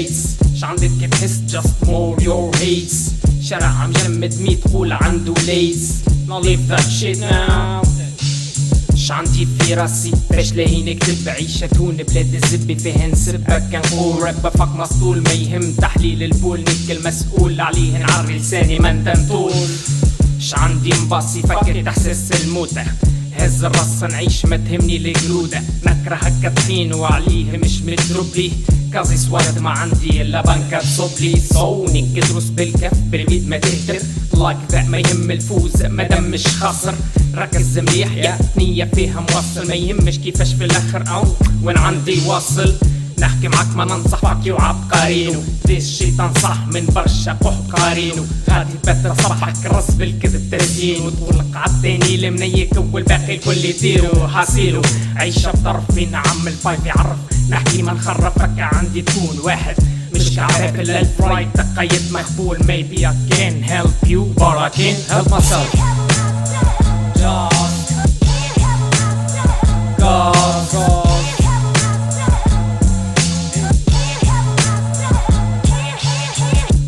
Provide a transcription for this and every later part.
فيس. ش عندك تحس just more your hates. شارع مجمد 100 قول عنده ليس. Now leave that shit now. ش عندي في راسي فاش لاهي نكتب عيشة تون بلاد الزبي فيها نسبك كنقول راب بفك مسطول ما يهم تحليل البول نيك المسؤول عليه نعري لساني ما انت نطول. ش عندي مباصي فكر احساس الموتة هز الرص نعيش ما تهمني القرودة نكره هكا طحين وعليه مش مضروب ليه كازي سواد ما عندي الا بنكة تصبلي صوني كدروس بالكف بالبيد ما تهدر لايك ذا ما يهم الفوز مادام مش خاسر ركز مليح يا نية فيها موصل ما يهمش كيفاش في الاخر او وين عندي واصل نحكي معاك ما ننصح فاكي وعبقارينو ديش شي تنصح من برشا قح قارينو غادي تبات صباحك رص بالكذب تزيين وتقول عالتاني المنيك والباقي الكل يديرو حاسيلو عيشة بطرفي نعم الفايف يعرف نحكي ما نخرف هكا عندي تكون واحد مش كعرف الا الفرايد تقيد مقبول maybe I can help you but I can't help myself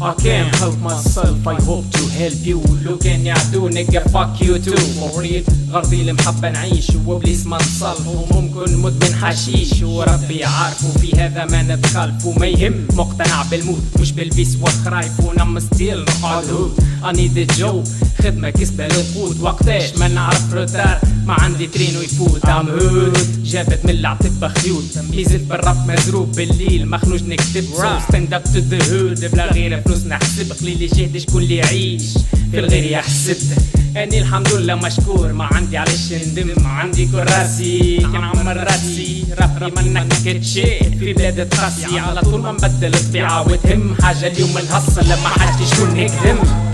I can't help myself I hope to help you لو كان يعدو نيجا fuck you too for real غرضي المحبة نعيش وبليس ما نصلح وممكن مدمن حشيش وربي عارفو في هذا ما نتخالفو ما يهم مقتنع بالموت مش بالفيس والخرايف ونم ستيل نقعدو I need a job خدمة كسبة للقوت وقتاش ما نعرف روتار ما عندي ترين ويفوت I'm hood جابت من العتبة خيوط ميزت بالراب مزروب بالليل مخنوج نكتب so stand up to the hood بلا غير فلوس نحسب قليل يجهد شكون اللي يعيش في الغير يحسد اني الحمد لله مشكور ما عندي علاش ندم عندي كراسي كنعمر راسي ربي منك كتشي في بلاد تقاسي على طول ما نبدل الطبيعة وتهم حاجة اليوم الهصل لما حاجتي شكون نكذب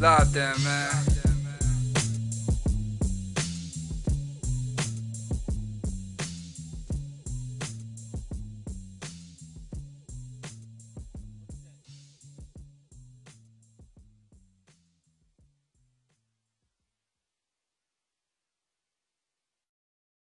لا man.